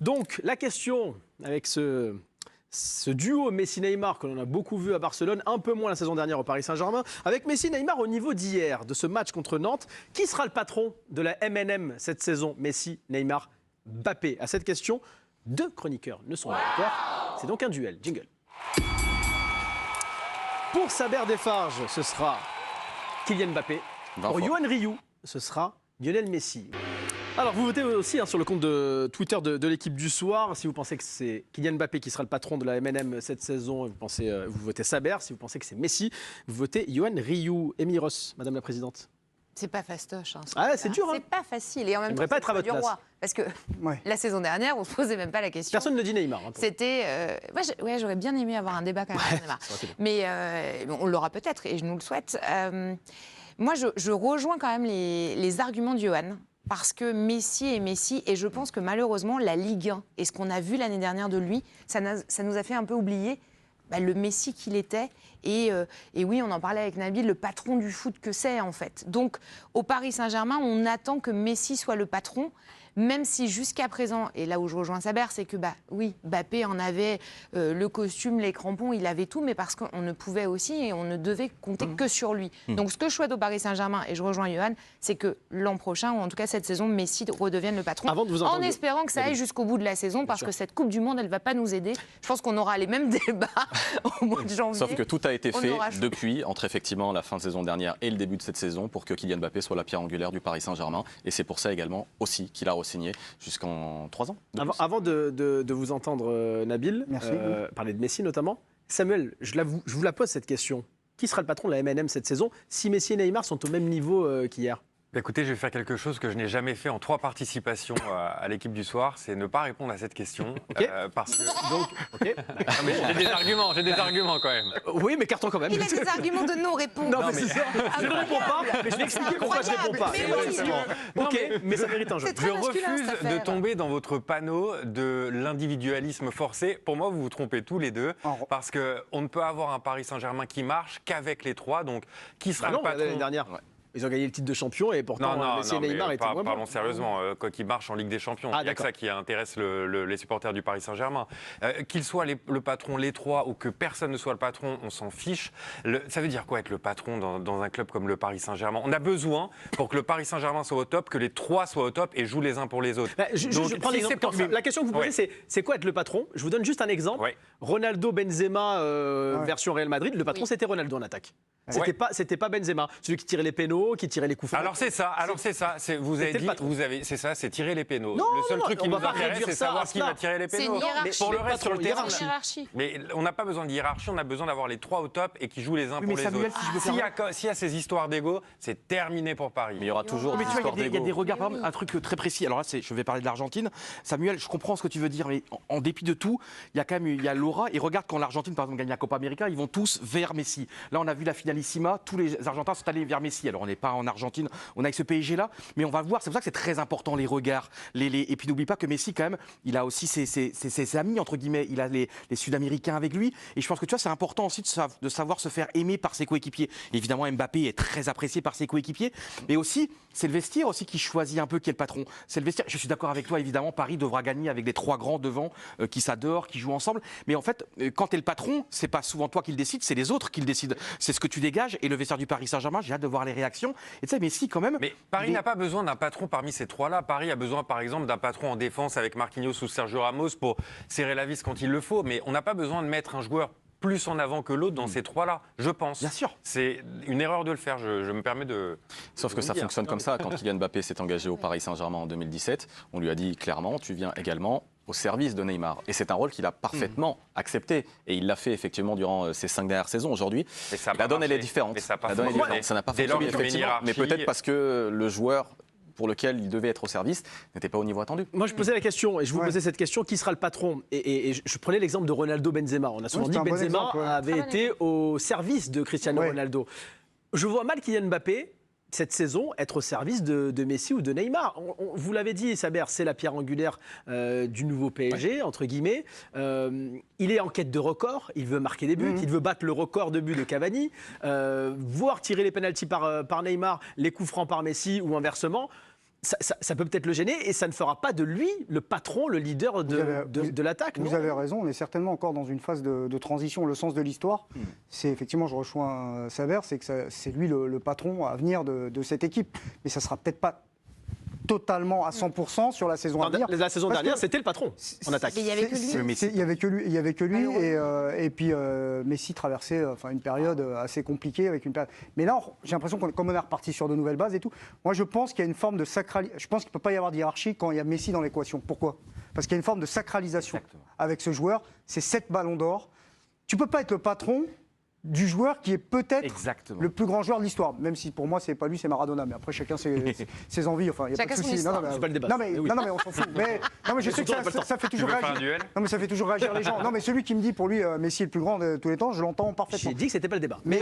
Donc, la question avec ce duo Messi-Neymar que l'on a beaucoup vu à Barcelone, un peu moins la saison dernière au Paris Saint-Germain, avec Messi-Neymar au niveau d'hier, de ce match contre Nantes, qui sera le patron de la MNM cette saison? Messi, Neymar, Mbappé. À cette question, 2 chroniqueurs ne sont pas d'accord. C'est donc un duel. Jingle. Pour Saber Desfarges, ce sera Kylian Mbappé. Pour Yoann Rioux, ce sera Lionel Messi. Alors, vous votez aussi sur le compte de Twitter de l'équipe du soir. Si vous pensez que c'est Kylian Mbappé qui sera le patron de la MNM cette saison, vous votez Saber. Si vous pensez que c'est Messi, vous votez Yoann Rioux. Émilie Ross, Madame la Présidente. C'est pas fastoche. C'est dur. C'est pas facile. Et en même temps, pas être à votre place. Roi. Parce que la saison dernière, on se posait même pas la question. Personne ne dit Neymar. C'était. J'aurais bien aimé avoir un débat quand même sur Neymar. Mais on l'aura peut-être et je nous le souhaite. Moi, je rejoins quand même les arguments de Yoann. Parce que Messi est Messi, et je pense que malheureusement, la Ligue 1 et ce qu'on a vu l'année dernière de lui, ça nous a fait un peu oublier le Messi qu'il était. Et oui, on en parlait avec Nabil, le patron du foot que c'est en fait. Donc, au Paris Saint-Germain, on attend que Messi soit le patron, même si jusqu'à présent, et là où je rejoins Saber, c'est que oui, Mbappé en avait le costume, les crampons, il avait tout, mais parce qu'on ne pouvait aussi et on ne devait compter que sur lui. Donc ce que je souhaite au Paris Saint-Germain, et je rejoins Yoann, c'est que l'an prochain, ou en tout cas cette saison, Messi redevienne le patron, en espérant que ça aille jusqu'au bout de la saison, parce que cette Coupe du Monde, elle ne va pas nous aider. Je pense qu'on aura les mêmes débats au mois de janvier. Sauf que tout a été fait depuis, entre effectivement la fin de saison dernière et le début de cette saison, pour que Kylian Mbappé soit la pierre angulaire du Paris Saint-Germain. Et c'est pour ça également aussi qu'il a signé jusqu'en 3 ans. Avant de vous entendre, Nabil, parler de Messi notamment, Samuel, je vous la pose cette question. Qui sera le patron de la MNM cette saison si Messi et Neymar sont au même niveau qu'hier? Écoutez, je vais faire quelque chose que je n'ai jamais fait en 3 participations à l'équipe du soir, c'est ne pas répondre à cette question. Parce que... mais j'ai des arguments quand même. Oui, mais carton quand même. Il a des arguments de non-réponse. Non, mais c'est ça. Je ne réponds pas, mais je vais expliquer pourquoi je ne réponds pas. Mais ça mérite un jeu. Je refuse de tomber dans votre panneau de l'individualisme forcé. Pour moi, vous vous trompez tous les deux, parce qu'on ne peut avoir un Paris Saint-Germain qui marche qu'avec les 3. Donc, qui sera le patron? L'année dernière. Ils ont gagné le titre de champion et pourtant Messi et Neymar étaient moins bons. Parlons sérieusement, quand ils marchent en Ligue des Champions, il y a que ça qui intéresse les supporters du Paris Saint-Germain. Qu'ils soient le patron, les 3, ou que personne ne soit le patron, on s'en fiche. Ça veut dire quoi être le patron dans un club comme le Paris Saint-Germain? On a besoin, pour que le Paris Saint-Germain soit au top, que les 3 soient au top et jouent les uns pour les autres. Je prends l'exemple. La question que vous posez, c'est quoi être le patron? Je vous donne juste un exemple. Ronaldo, Benzema, version Real Madrid, le patron c'était Ronaldo en attaque. C'était pas Benzema, celui qui tirait les pénaux, qui tirait les coups francs. Alors c'est ça. Vous avez dit, c'est ça, c'est tirer les pénaux. Le seul truc qui nous intéresse, c'est savoir qui va tirer les pénaux. Pour le reste sur le terrain, mais on n'a pas besoin de hiérarchie, on a besoin d'avoir les 3 au top et qui jouent les uns pour les autres. S'il y a ces histoires d'ego, c'est terminé pour Paris. Mais il y aura toujours des histoires d'ego. Il y a des regards, par exemple, un truc très précis. Alors là, je vais parler de l'Argentine. Samuel, je comprends ce que tu veux dire, mais en dépit de tout, il y a quand même l'aura. Et regarde, quand l'Argentine, par exemple, gagne la Copa América, ils vont tous vers Messi. Là, on a vu la finalissima. Tous les Argentins sont allés vers Messi. Alors, on n'est pas en Argentine, on a avec ce PSG-là, mais on va voir. C'est pour ça que c'est très important, les regards. Et puis, n'oublie pas que Messi, quand même, il a aussi ses amis, entre guillemets. Il a les Sud-Américains avec lui. Et je pense que, tu vois, c'est important aussi de savoir se faire aimer par ses coéquipiers. Évidemment, Mbappé est très apprécié par ses coéquipiers. Mais aussi, c'est le vestiaire aussi qui choisit un peu qui est le patron. C'est le vestiaire. Je suis d'accord avec toi, évidemment. Paris devra gagner avec les 3 grands devant qui s'adorent, qui jouent ensemble. Mais en fait, quand tu es le patron, c'est pas souvent toi qui le décide, c'est les autres qui le décident. C'est ce que tu dégages. Et le vestiaire du Paris Saint-Germain, j'ai hâte de voir les réactions. Et tu sais, Messi, quand même. Mais Paris n'a pas besoin d'un patron parmi ces 3-là. Paris a besoin, par exemple, d'un patron en défense avec Marquinhos ou Sergio Ramos pour serrer la vis quand il le faut. Mais on n'a pas besoin de mettre un joueur plus en avant que l'autre dans ces 3-là, je pense. Bien sûr. C'est une erreur de le faire, je me permets de... Sauf que ça fonctionne comme ça. Quand Kylian Mbappé s'est engagé au Paris Saint-Germain en 2017, on lui a dit clairement, tu viens également au service de Neymar. Et c'est un rôle qu'il a parfaitement accepté. Et il l'a fait effectivement durant ces 5 dernières saisons. Aujourd'hui, la donne, elle est différente. Ça n'a pas fonctionné, effectivement. Mais peut-être parce que le joueur pour lequel il devait être au service n'était pas au niveau attendu. Moi, je posais la question, et je vous posais cette question, qui sera le patron? Et je prenais l'exemple de Ronaldo Benzema. On a souvent dit que Benzema avait été au service de Cristiano Ronaldo. Je vois mal Kylian Mbappé cette saison être au service de Messi ou de Neymar. Vous l'avez dit, Saber, c'est la pierre angulaire du nouveau PSG, entre guillemets. Il est en quête de record, il veut marquer des buts, il veut battre le record de buts de Cavani, voir tirer les pénaltys par Neymar, les coups francs par Messi ou inversement. ça peut peut-être le gêner et ça ne fera pas de lui le patron, le leader de l'attaque. Vous avez raison, on est certainement encore dans une phase de transition. Le sens de l'histoire, c'est effectivement, je rejoins Saver, c'est que c'est lui le patron à venir de cette équipe. Mais ça ne sera peut-être pas totalement à 100% sur la saison à venir. La saison dernière, c'était le patron en attaque. Il n'y avait que lui. Il n'y avait que lui. Et puis Messi traversait une période assez compliquée. Mais là, j'ai l'impression comme on est reparti sur de nouvelles bases et tout, moi je pense qu'il y a une forme de sacralisation. Je pense qu'il ne peut pas y avoir de hiérarchie quand il y a Messi dans l'équation. Pourquoi ? Parce qu'il y a une forme de sacralisation avec ce joueur. C'est 7 ballons d'or. Tu ne peux pas être le patron du joueur qui est peut-être le plus grand joueur de l'histoire. Même si pour moi, c'est pas lui, c'est Maradona. Mais après, chacun ses envies. Enfin, il y a pas de souci. C'est pas le débat. Non, mais on s'en fout. Mais je sais que ça fait toujours réagir. Non, mais ça fait toujours réagir les gens. Non, mais celui qui me dit pour lui, Messi est le plus grand de tous les temps, je l'entends parfaitement. J'ai dit que c'était pas le débat. Mais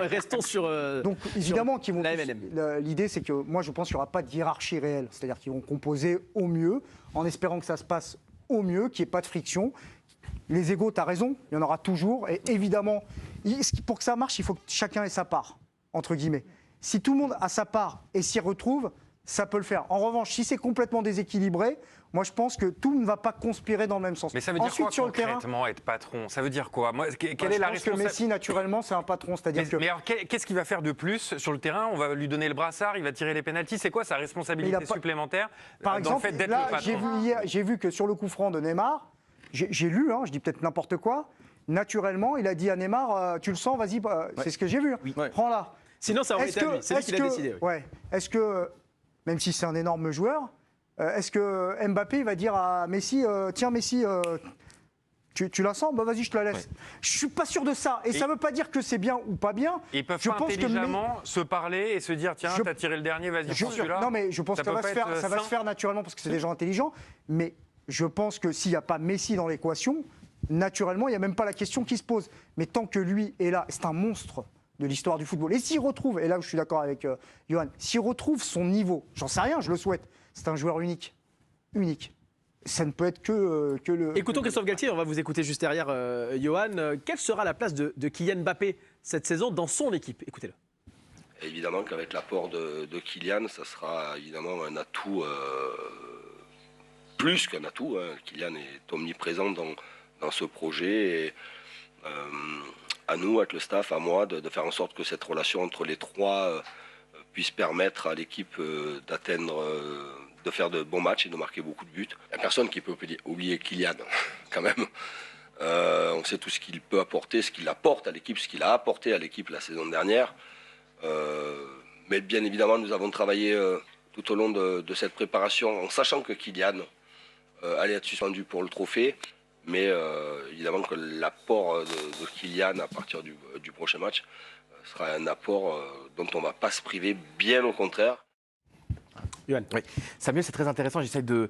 restons sur. Donc évidemment qu'ils vont. L'idée, c'est que moi, je pense qu'il n'y aura pas de hiérarchie réelle. C'est-à-dire qu'ils vont composer au mieux, en espérant que ça se passe au mieux, qu'il n'y ait pas de friction. Les égos, tu as raison, il y en aura toujours. Et évidemment, pour que ça marche, il faut que chacun ait sa part, entre guillemets. Si tout le monde a sa part et s'y retrouve, ça peut le faire. En revanche, si c'est complètement déséquilibré, moi je pense que tout ne va pas conspirer dans le même sens. Mais ça veut dire quoi concrètement être patron ? Ça veut dire quoi ? Quelle est la responsabilité ? Je pense que Messi, naturellement, c'est un patron. Mais alors, qu'est-ce qu'il va faire de plus sur le terrain ? On va lui donner le brassard, il va tirer les pénaltys. C'est quoi sa responsabilité supplémentaire dans le fait d'être le patron ? J'ai vu que sur le coup franc de Neymar, j'ai lu, je dis peut-être n'importe quoi, naturellement, il a dit à Neymar, tu le sens, vas-y, c'est ce que j'ai vu, prends-la. Sinon, ça aurait été à lui, c'est lui qui l'a décidé. Est-ce que, même si c'est un énorme joueur, est-ce que Mbappé va dire à Messi, tiens Messi, tu la sens ? Bah vas-y, je te la laisse. Je suis pas sûr de ça. Et ça veut pas dire que c'est bien ou pas bien. Ils peuvent pas intelligemment se parler et se dire, tiens, t'as tiré le dernier, vas-y, prends celui-là. Non, mais je pense que ça va se faire naturellement parce que c'est des gens intelligents. Mais je pense que s'il n'y a pas Messi dans l'équation, naturellement, il n'y a même pas la question qui se pose. Mais tant que lui est là, c'est un monstre de l'histoire du football. Et s'il retrouve, et là où je suis d'accord avec Johan, s'il retrouve son niveau, j'en sais rien, je le souhaite, c'est un joueur unique. Unique. Ça ne peut être que le... Écoutons Christophe Galtier, on va vous écouter juste derrière, Johan. Quelle sera la place de Kylian Mbappé cette saison dans son équipe ? Écoutez-le. Évidemment qu'avec l'apport de Kylian, ça sera évidemment un atout... plus qu'un atout, Kylian est omniprésent dans ce projet et à nous, avec le staff, à moi, de faire en sorte que cette relation entre les trois puisse permettre à l'équipe d'atteindre, de faire de bons matchs et de marquer beaucoup de buts. Il n'y a personne qui peut oublier Kylian, quand même. On sait tout ce qu'il peut apporter, ce qu'il apporte à l'équipe, ce qu'il a apporté à l'équipe la saison dernière. Mais bien évidemment, nous avons travaillé tout au long de cette préparation en sachant que Kylian allait être suspendu pour le trophée, mais évidemment que l'apport de Kylian à partir du prochain match sera un apport dont on ne va pas se priver, bien au contraire. Oui. Samuel, c'est très intéressant, j'essaie de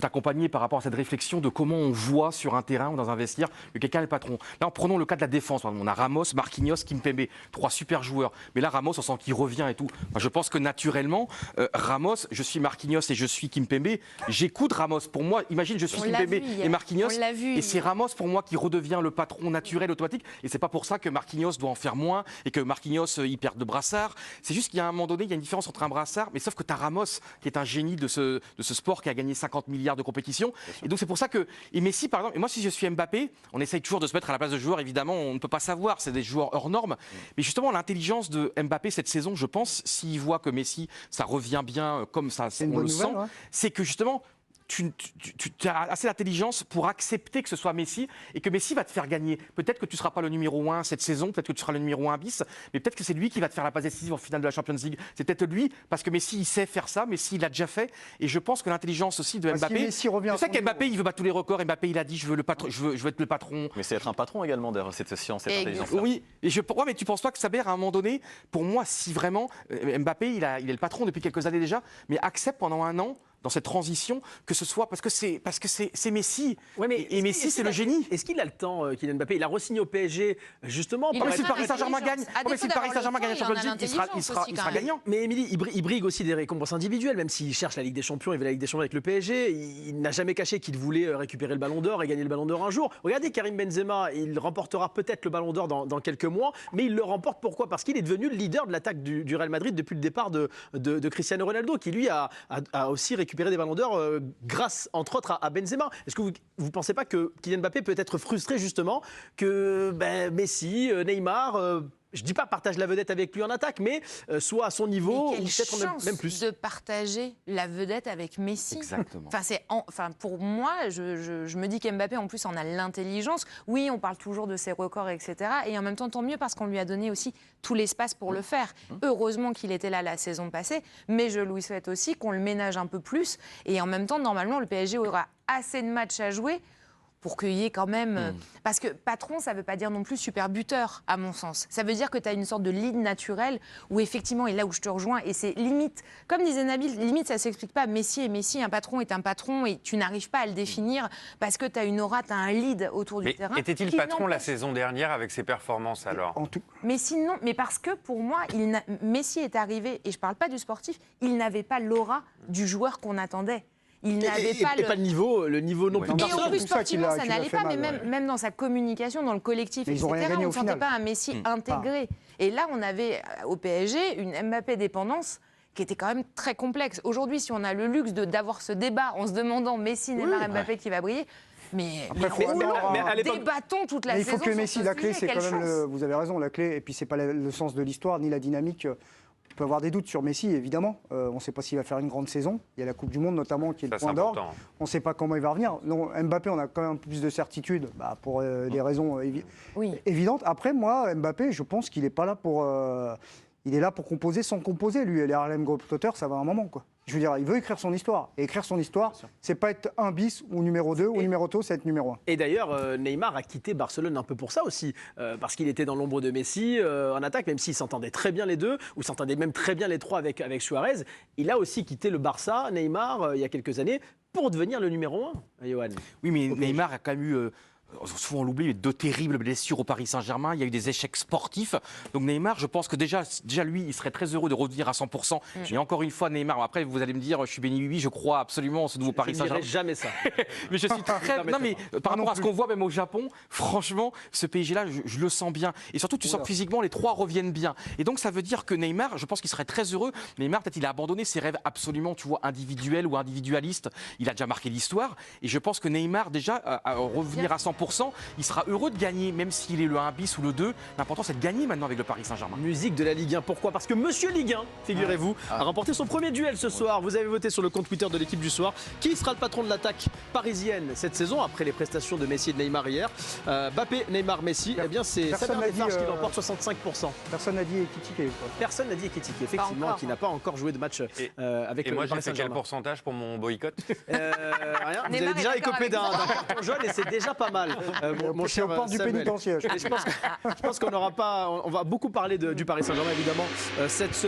t'accompagner par rapport à cette réflexion de comment on voit sur un terrain ou dans un vestiaire que quelqu'un est le patron. Là, prenons le cas de la défense. On a Ramos, Marquinhos, Kimpembe, 3 super joueurs. Mais là, Ramos, on sent qu'il revient et tout. Enfin, je pense que naturellement, Ramos, je suis Marquinhos et je suis Kimpembe. J'écoute Ramos. Pour moi, imagine, je suis Kimpembe et Marquinhos. Et c'est Ramos, pour moi, qui redevient le patron naturel, automatique. Et c'est pas pour ça que Marquinhos doit en faire moins et que Marquinhos, il perd de brassard. C'est juste qu'il y a un moment donné, il y a une différence entre un brassard, mais sauf que tu as Ramos, qui est un génie de ce sport, qui a gagné 50 milliards de compétitions. Et donc c'est pour ça que Messi, par exemple, et moi si je suis Mbappé, on essaye toujours de se mettre à la place de joueurs, évidemment, on ne peut pas savoir, c'est des joueurs hors normes. Mais justement, l'intelligence de Mbappé cette saison, je pense, s'il voit que Messi, ça revient bien comme ça, on le sent, c'est que justement, tu as assez d'intelligence pour accepter que ce soit Messi et que Messi va te faire gagner. Peut-être que tu ne seras pas le numéro 1 cette saison, peut-être que tu seras le numéro 1 bis, mais peut-être que c'est lui qui va te faire la passe décisive en finale de la Champions League. C'est peut-être lui, parce que Messi, il sait faire ça, Messi, il l'a déjà fait. Et je pense que l'intelligence aussi de Mbappé... Si je sais qu'Mbappé, il veut battre tous les records. Mbappé, il a dit, je veux être le patron. Mais c'est être un patron également derrière cette science, cette intelligence. Oui, mais tu ne penses pas que Saber, à un moment donné, pour moi, si vraiment, Mbappé, il est le patron depuis quelques années déjà, mais accepte pendant un an dans cette transition, que ce soit parce que c'est Messi. Ouais, mais et Messi, c'est le génie. Est-ce qu'il a le temps, Kylian Mbappé? Il a re-signé au PSG, justement. Mais si le Paris Saint-Germain gagne, si le Paris Saint-Germain gagne la Champions League, il sera gagnant. Mais Émilie, il brigue aussi des récompenses individuelles, même s'il cherche la Ligue des Champions, il veut la Ligue des Champions avec le PSG. Il n'a jamais caché qu'il voulait récupérer le Ballon d'Or et gagner le Ballon d'Or un jour. Regardez Karim Benzema, il remportera peut-être le Ballon d'Or dans quelques mois, mais il le remporte pourquoi? Parce qu'il est devenu le leader de l'attaque du Real Madrid depuis le départ de Cristiano Ronaldo, qui lui a aussi récupéré des Ballons d'Or grâce, entre autres, à Benzema. Est-ce que vous ne pensez pas que Kylian Mbappé peut être frustré, justement, que Messi, Neymar... je ne dis pas partage la vedette avec lui en attaque, mais soit à son niveau, ou peut-être même plus. De partager la vedette avec Messi. Exactement. Pour moi, je me dis qu'Mbappé, en plus, en a l'intelligence. Oui, on parle toujours de ses records, etc. Et en même temps, tant mieux, parce qu'on lui a donné aussi tout l'espace pour le faire. Heureusement qu'il était là la saison passée, mais je lui souhaite aussi qu'on le ménage un peu plus. Et en même temps, normalement, le PSG aura assez de matchs à jouer pour qu'il y ait quand même... Parce que patron, ça ne veut pas dire non plus super buteur, à mon sens. Ça veut dire que tu as une sorte de lead naturel où effectivement, et là où je te rejoins, et c'est limite, comme disait Nabil, limite ça ne s'explique pas. Messi est Messi, un patron est un patron et tu n'arrives pas à le définir parce que tu as une aura, tu as un lead autour du terrain. Était-il patron la saison dernière avec ses performances alors? Messi, non, mais parce que pour moi, Messi est arrivé, et je ne parle pas du sportif, il n'avait pas l'aura du joueur qu'on attendait. Il n'avait pas le niveau non plus. Et en plus, sportivement, ça n'allait pas, mais même dans sa communication, dans le collectif, etc., on ne sentait pas un Messi intégré. Et là, on avait au PSG une Mbappé dépendance qui était quand même très complexe. Aujourd'hui, si on a le luxe d'avoir ce débat en se demandant Messi, Neymar, Mbappé qui va briller, mais débattons toute la saison. Il faut que Messi, la clé, c'est quand même, vous avez raison, la clé, et puis c'est pas le sens de l'histoire ni la dynamique. On peut avoir des doutes sur Messi, évidemment. On ne sait pas s'il va faire une grande saison. Il y a la Coupe du Monde, notamment, qui est le point d'orgue. On ne sait pas comment il va revenir. Non, Mbappé, on a quand même un peu plus de certitude, pour des raisons évidentes. Après, moi, Mbappé, je pense qu'il n'est pas là pour... il est là pour composer sans composer, lui. Les Harlem Globetrotters, ça va un moment, quoi. Je veux dire, il veut écrire son histoire. Et écrire son histoire, c'est pas être un bis ou numéro 2 ou numéro 2, c'est être numéro 1. Et d'ailleurs, Neymar a quitté Barcelone un peu pour ça aussi, parce qu'il était dans l'ombre de Messi en attaque, même s'ils s'entendaient très bien les deux, ou s'entendaient même très bien les trois avec Suarez. Il a aussi quitté le Barça, Neymar, il y a quelques années, pour devenir le numéro 1, Yoann. Oui, mais Neymar a quand même eu... souvent on l'oublie, de terribles blessures au Paris Saint-Germain, il y a eu des échecs sportifs. Donc Neymar, je pense que déjà lui, il serait très heureux de revenir à 100%. Et encore une fois, Neymar, après vous allez me dire, je suis béni oui, je crois absolument en ce nouveau Paris Saint-Germain. Je ne dirai jamais ça. Mais je suis très... non mais par rapport à ce qu'on voit même au Japon, franchement, ce PSG-là, je le sens bien. Et surtout, tu sens que physiquement, les trois reviennent bien. Et donc ça veut dire que Neymar, je pense qu'il serait très heureux. Neymar, peut-être il a abandonné ses rêves absolument, tu vois, individuels ou individualistes. Il a déjà marqué l'histoire. Et je pense que Neymar, déjà, à revenir à 100%, il sera heureux de gagner, même s'il est le 1 bis ou le 2. L'important, c'est de gagner maintenant avec le Paris Saint-Germain. Musique de la Ligue 1. Pourquoi? Parce que Monsieur Ligue 1, figurez-vous, a remporté son premier duel ce soir. Vous avez voté sur le compte Twitter de l'équipe du soir. Qui sera le patron de l'attaque parisienne cette saison, après les prestations de Messi et de Neymar hier? Mbappé, Neymar, Messi. Eh bien, c'est Samir Defarge qui l'emporte 65%. Personne n'a dit Ekitike. Personne n'a dit Ekitike, effectivement, qui n'a pas encore joué de match avec le Paris Saint-Germain. Et moi, j'ai fait quel pourcentage pour mon boycott? Rien. Vous avez déjà écopé d'un carton jaune et c'est déjà pas mal. Mon cher du pénitentiaire. Je pense qu'on n'aura pas. On va beaucoup parler du Paris Saint-Germain, évidemment, cette semaine.